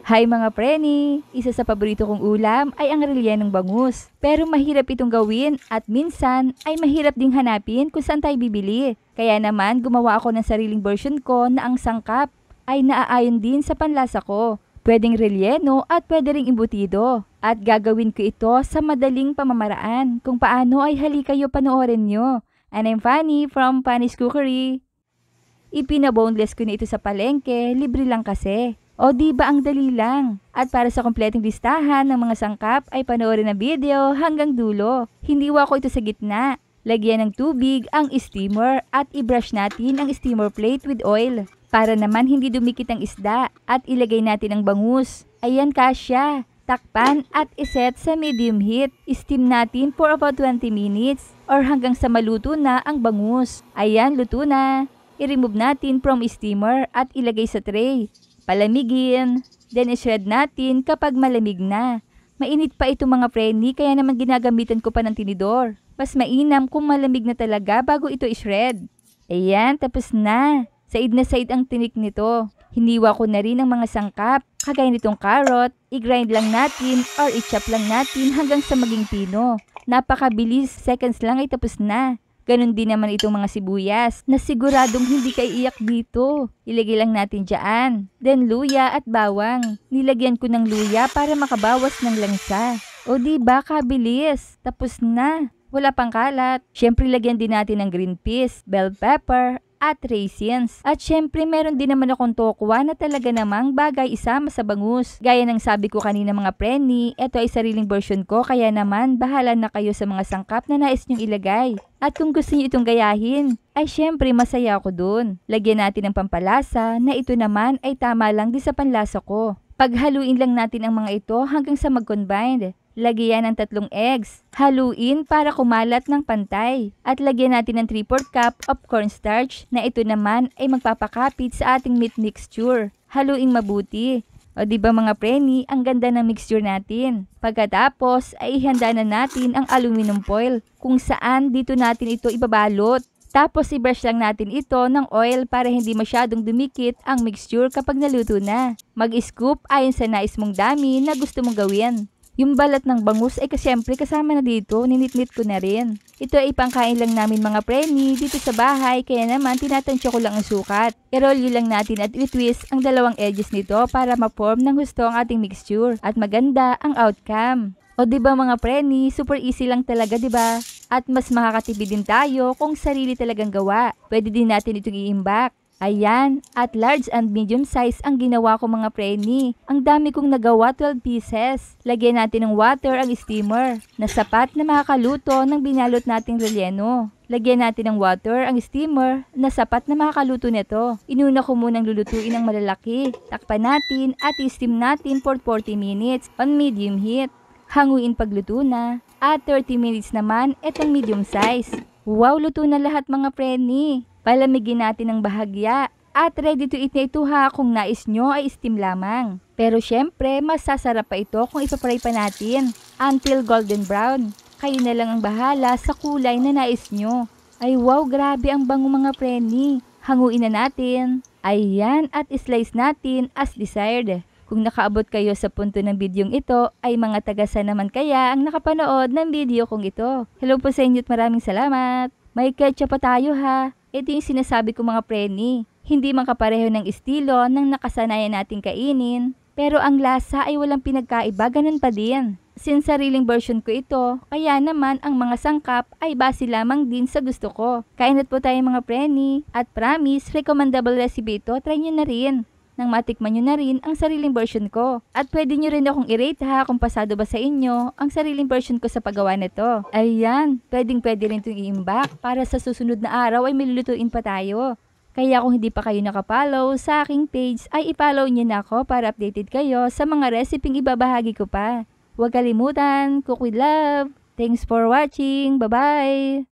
Hi mga preni! Isa sa paborito kong ulam ay ang rellenong bangus. Pero mahirap itong gawin at minsan ay mahirap ding hanapin kung saan tayo bibili. Kaya naman gumawa ako ng sariling version ko na ang sangkap ay naaayon din sa panlasa ko. Pwedeng relleno at pwede ring imbutido. At gagawin ko ito sa madaling pamamaraan. Kung paano ay hali kayo panoorin nyo. And I'm Fanny from Fanny's Cookery. Ipinaboneless ko na ito sa palengke, libre lang kasi. O di ba ang dali lang? At para sa kompletong listahan ng mga sangkap ay panoorin ang video hanggang dulo. Hiniwa ko ito sa gitna. Lagyan ng tubig ang steamer at i-brush natin ang steamer plate with oil. Para naman hindi dumikit ang isda at ilagay natin ang bangus. Ayan kasya. Takpan at iset sa medium heat. Steam natin for about 20 minutes or hanggang sa maluto na ang bangus. Ayan, luto na. I-remove natin from steamer at ilagay sa tray. Palamigin, then i-shred natin kapag malamig na. Mainit pa ito mga preni kaya naman ginagamitan ko pa ng tinidor. Mas mainam kung malamig na talaga bago ito i-shred. Ayan, tapos na. Said na said ang tinik nito. Hiniwa ko na rin ang mga sangkap. Kagaya nitong carrot, i-grind lang natin or i-chop lang natin hanggang sa maging pino. Napakabilis, seconds lang ay tapos na. Ganon din naman itong mga sibuyas na siguradong hindi ka iiyak dito. Ilagay lang natin dyan. Then luya at bawang. Nilagyan ko ng luya para makabawas ng langsa. O diba kabilis? Tapos na. Wala pang kalat. Syempre lagyan din natin ng green peas, bell pepper, at raisins. At syempre meron din naman akong tokwa na talaga namang bagay isama sa bangus. Gaya ng sabi ko kanina mga preni, ito ay sariling version ko kaya naman bahala na kayo sa mga sangkap na nais nyong ilagay. At kung gusto niyo itong gayahin, ay syempre masaya ako dun. Lagyan natin ng pampalasa na ito naman ay tama lang din sa panlasa ko. Paghaluin lang natin ang mga ito hanggang sa mag-combine. Lagyan ng 3 eggs. Haluin para kumalat ng pantay. At lagyan natin ng 3/4 cup of cornstarch na ito naman ay magpapakapit sa ating meat mixture. Haluin mabuti. O diba mga preni, ang ganda ng mixture natin. Pagkatapos ay ihanda na natin ang aluminum foil kung saan dito natin ito ibabalot. Tapos i-brush lang natin ito ng oil para hindi masyadong dumikit ang mixture kapag naluto na. Mag-scoop ayon sa nais mong dami na gusto mong gawin. Yung balat ng bangus ay kasyempre kasama na dito, ninitnit ko na rin. Ito ay pangkain lang namin mga preni dito sa bahay kaya naman tinatansya ko lang ang sukat. I-roll lang natin at i-twist ang dalawang edges nito para ma-form ng husto ang ating mixture at maganda ang outcome. O diba mga preni, super easy lang talaga diba? At mas makakatipid din tayo kung sarili talagang gawa. Pwede din natin itong i-imbak. Ayan, at large and medium size ang ginawa ko mga preni. Ang dami kong nagawa, 12 pieces. Lagyan natin ng water ang steamer na sapat na makakaluto ng binalot nating relleno. Lagyan natin ng water ang steamer na sapat na makakaluto nito. Inuna ko munang lulutuin ng malalaki. Takpan natin at i-steam natin for 40 minutes on medium heat. Hanguin pagluto na. At 30 minutes naman itong medium size. Wow, luto na lahat mga preni. Palamigin natin ng bahagya at ready to eat na ito ha kung nais nyo ay steam lamang. Pero syempre, mas sasarap pa ito kung ipapray pa natin until golden brown. Kayo na lang ang bahala sa kulay na nais nyo. Ay wow, grabe ang bango mga preni. Hanguin na natin. Ayan, at slice natin as desired. Kung nakaabot kayo sa punto ng bidyong ito, ay mga tagasan naman kaya ang nakapanood ng video kong ito. Hello po sa inyo at maraming salamat. May ketchup pa tayo ha. Ito yung sinasabi ko mga preni. Hindi man kapareho ng estilo ng nakasanayan nating kainin. Pero ang lasa ay walang pinagkaiba, ganun pa din. Since sariling version ko ito, kaya naman ang mga sangkap ay base lamang din sa gusto ko. Kainat po tayo mga preni. At promise, recommendable recipe ito, try nyo na rin. Nang matikman nyo na rin ang sariling version ko. At pwede nyo rin akong i-rate ha kung pasado ba sa inyo ang sariling version ko sa paggawa nito. Ayan, pwede rin itong i-imbak para sa susunod na araw ay milulutuin pa tayo. Kaya kung hindi pa kayo nakapollow sa aking page ay i-follow nyo na ako para updated kayo sa mga reseping ibabahagi ko pa. Huwag kalimutan, cook with love. Thanks for watching. Bye-bye!